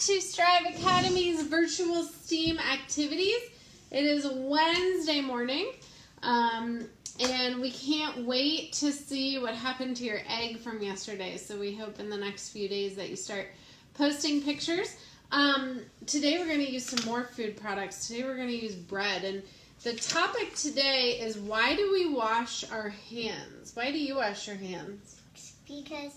to Strive Academy's virtual STEAM activities. It is Wednesday morning, and we can't wait to see what happened to your egg from yesterday. So we hope in the next few days that you start posting pictures. Today we're going to use some more food products. Today we're going to use bread, and the topic today is, why do we wash our hands? Why do you wash your hands? Because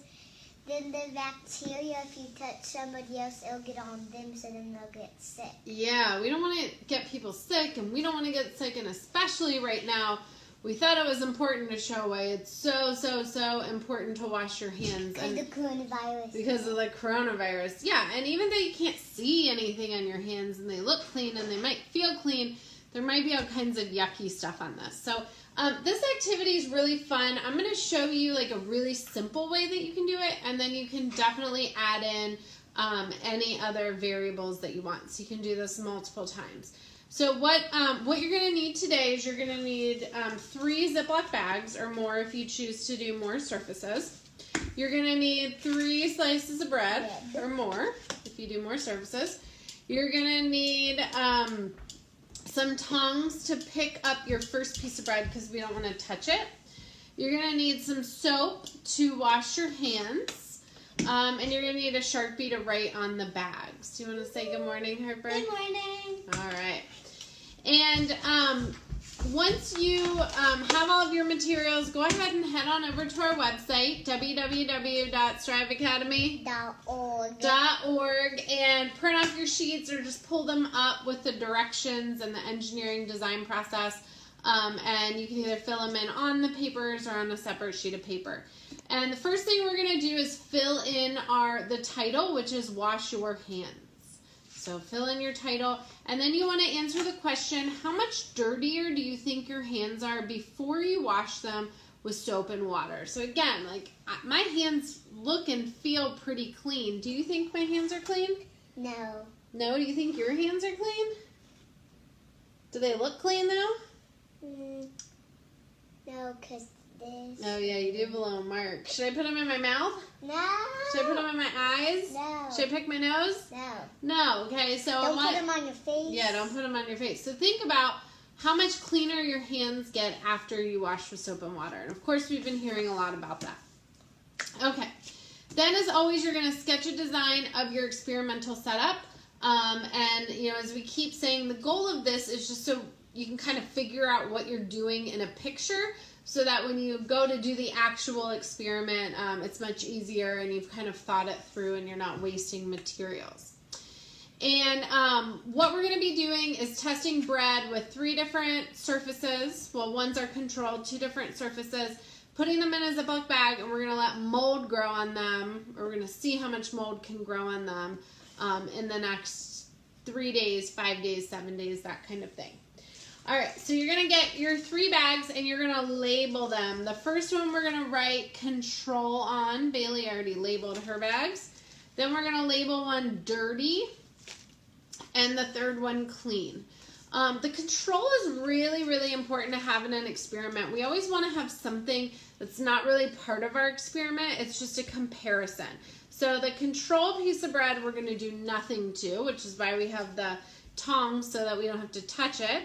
then the bacteria, if you touch somebody else, it'll get on them, so then they'll get sick. Yeah, we don't want to get people sick, and we don't want to get sick, and especially right now, we thought it was important to show why it's so important to wash your hands. Because of the coronavirus. Because of the coronavirus. Yeah, and even though you can't see anything on your hands, and they look clean, and they might feel clean, there might be all kinds of yucky stuff on this. So this activity is really fun. I'm going to show you like a really simple way that you can do it, and then you can definitely add in any other variables that you want. So you can do this multiple times. So what you're going to need today is you're going to need 3 Ziploc bags or more if you choose to do more surfaces. You're going to need 3 slices of bread or more if you do more surfaces. You're going to need some tongs to pick up your first piece of bread because we don't want to touch it. You're going to need some soap to wash your hands. And you're going to need a Sharpie to write on the bags. Do you want to say good morning, Harper? Good morning. All right. And once you have all of your materials, go ahead and head on over to our website, www.striveacademy.org, and print off your sheets or just pull them up with the directions and the engineering design process. And you can either fill them in on the papers or on a separate sheet of paper. And the first thing we're going to do is fill in the title, which is Wash Your Hands. So fill in your title, and then you want to answer the question, how much dirtier do you think your hands are before you wash them with soap and water? So again, like my hands look and feel pretty clean. Do you think my hands are clean? No. No? Do you think your hands are clean? Do they look clean though? No, because this. Oh yeah, you do have a little mark. Should I put them in my mouth? No. Should I put them in my eyes? No. Should I pick my nose? No. No. Okay, so Don't put them on your face. Yeah, don't put them on your face. So think about how much cleaner your hands get after you wash with soap and water. And of course, we've been hearing a lot about that. Okay. Then, as always, you're going to sketch a design of your experimental setup. And, you know, as we keep saying, the goal of this is just so you can kind of figure out what you're doing in a picture, so that when you go to do the actual experiment, it's much easier and you've kind of thought it through and you're not wasting materials. And what we're going to be doing is testing bread with 3 different surfaces. Well, one's our control, 2 different surfaces, putting them in a Ziploc bag, and we're going to let mold grow on them, or we're going to see how much mold can grow on them in the next 3 days, 5 days, 7 days, that kind of thing. All right, so you're going to get your 3 bags and you're going to label them. The first one we're going to write control on. Bailey already labeled her bags. Then we're going to label one dirty and the third one clean. The control is really important to have in an experiment. We always want to have something that's not really part of our experiment. It's just a comparison. So the control piece of bread we're going to do nothing to, which is why we have the tongs so that we don't have to touch it.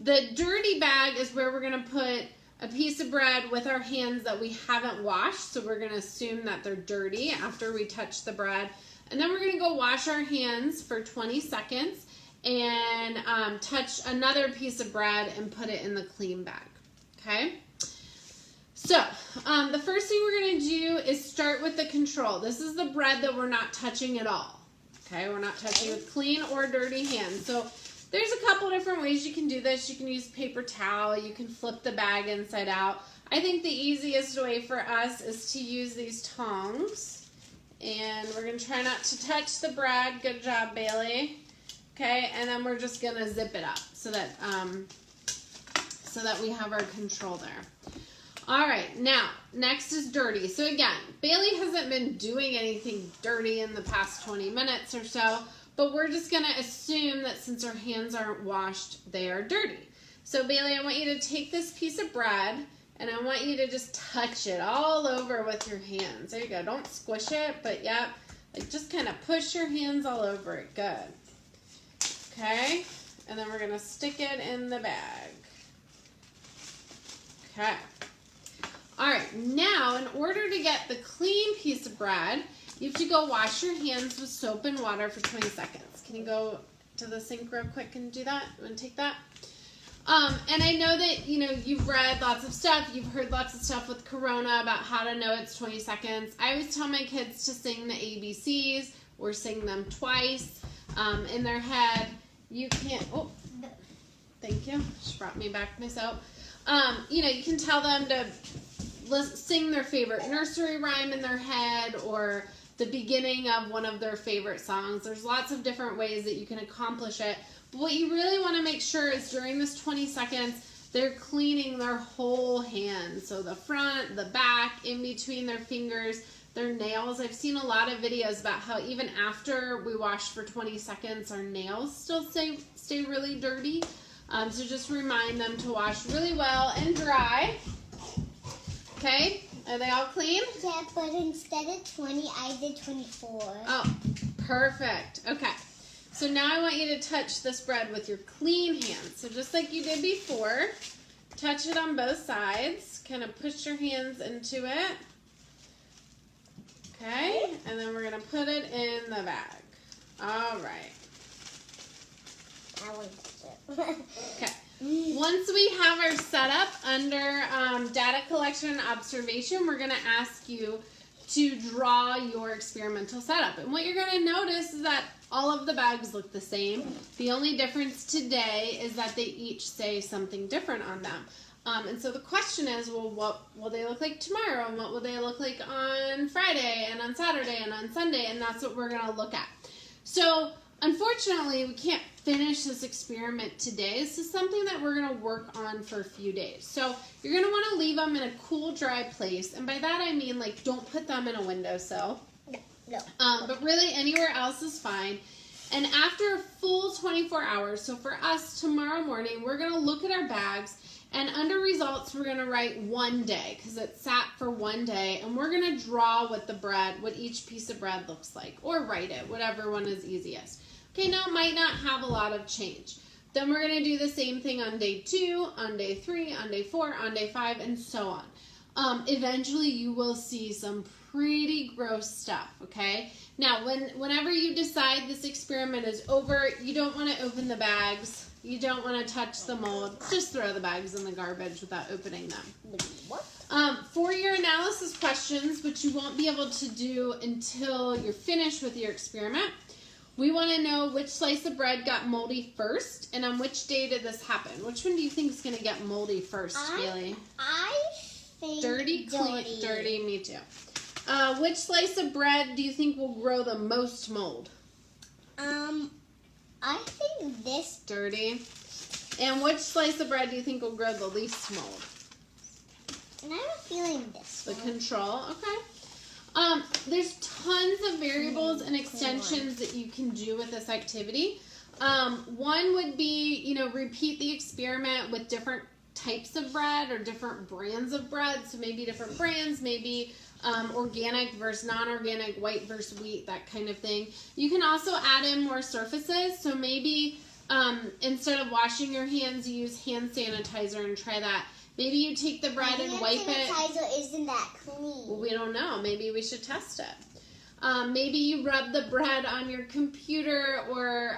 The dirty bag is where we're going to put a piece of bread with our hands that we haven't washed. So we're going to assume that they're dirty after we touch the bread. And then we're going to go wash our hands for 20 seconds and touch another piece of bread and put it in the clean bag. Okay? So the first thing we're going to do is start with the control. This is the bread that we're not touching at all. Okay? We're not touching with clean or dirty hands. So there's a couple different ways you can do this. You can use paper towel. You can flip the bag inside out. I think the easiest way for us is to use these tongs. And we're going to try not to touch the bread. Good job, Bailey. Okay, and then we're just going to zip it up so that we have our control there. All right, now, next is dirty. So again, Bailey hasn't been doing anything dirty in the past 20 minutes or so. But we're just going to assume that since our hands aren't washed, they are dirty. So Bailey, I want you to take this piece of bread and I want you to just touch it all over with your hands. There you go. Don't squish it, but yep, Like just kind of push your hands all over it. Good. Okay. And then we're going to stick it in the bag. Okay. All right. Now, in order to get the clean piece of bread, you have to go wash your hands with soap and water for 20 seconds. Can you go to the sink real quick and do that? You want to take that? And I know that, you've read lots of stuff. You've heard lots of stuff with Corona about how to know it's 20 seconds. I always tell my kids to sing the ABCs or sing them twice in their head. You can't, oh, thank you. She brought me back my soap. You can tell them to sing their favorite nursery rhyme in their head or the beginning of one of their favorite songs. There's lots of different ways that you can accomplish it. But what you really want to make sure is during this 20 seconds, they're cleaning their whole hand. So the front, the back, in between their fingers, their nails. I've seen a lot of videos about how even after we wash for 20 seconds, our nails still stay really dirty. So just remind them to wash really well and dry. Okay, are they all clean? Yeah, but instead of 20, I did 24. Oh, perfect. Okay. So now I want you to touch this bread with your clean hands. So just like you did before, touch it on both sides. Kind of push your hands into it. Okay, and then we're going to put it in the bag. All right. I want to touch it. Okay. Once we have our setup under data collection and observation, we're going to ask you to draw your experimental setup. And what you're going to notice is that all of the bags look the same. The only difference today is that they each say something different on them. And so the question is, well, what will they look like tomorrow? And what will they look like on Friday and on Saturday and on Sunday? And that's what we're going to look at. So unfortunately, we can't finish this experiment today. This is something that we're going to work on for a few days. So you're going to want to leave them in a cool, dry place. And by that, I mean, like, don't put them in a windowsill. No. But really, anywhere else is fine. And after a full 24 hours, so for us, tomorrow morning, we're going to look at our bags. And under results, we're going to write 1 day because it sat for 1 day. And we're going to draw what each piece of bread looks like. Or write it, whatever one is easiest. Okay, now it might not have a lot of change. Then we're going to do the same thing on day 2, on day 3, on day 4, on day 5, and so on. Eventually, you will see some pretty gross stuff, okay? Now, whenever you decide this experiment is over, you don't want to open the bags. You don't want to touch the mold. Just throw the bags in the garbage without opening them. What? For your analysis questions, which you won't be able to do until you're finished with your experiment, we want to know which slice of bread got moldy first, and on which day did this happen? Which one do you think is going to get moldy first, Bailey? I think Dirty, clean, dirty, me too. Which slice of bread do you think will grow the most mold? I think this. Dirty. And which slice of bread do you think will grow the least mold? And I'm feeling this The one. control, okay. There's tons of variables and extensions that you can do with this activity. One would be, repeat the experiment with different types of bread or different brands of bread. So maybe different brands, maybe organic versus non-organic, white versus wheat, that kind of thing. You can also add in more surfaces. So maybe instead of washing your hands, you use hand sanitizer and try that. Maybe you take the bread and wipe it. Hand sanitizer isn't that clean. Well, we don't know. Maybe we should test it. Maybe you rub the bread on your computer or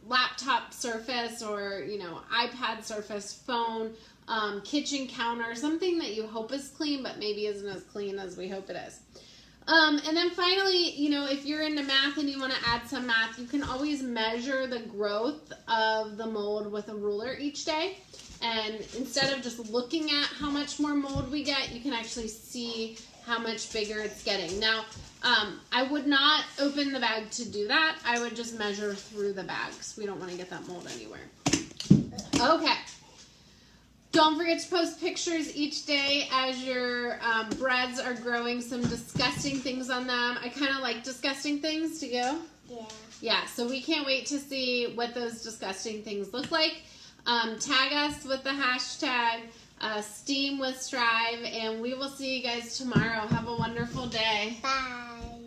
laptop surface or, iPad surface, phone, kitchen counter, something that you hope is clean but maybe isn't as clean as we hope it is. And then finally, if you're into math and you want to add some math, you can always measure the growth of the mold with a ruler each day. And instead of just looking at how much more mold we get, you can actually see how much bigger it's getting. Now, I would not open the bag to do that. I would just measure through the bags. We don't want to get that mold anywhere. Okay. Don't forget to post pictures each day as your breads are growing some disgusting things on them. I kind of like disgusting things. Do you? Yeah. Yeah, so we can't wait to see what those disgusting things look like. Tag us with the hashtag STEAM with Strive, and we will see you guys tomorrow. Have a wonderful day. Bye.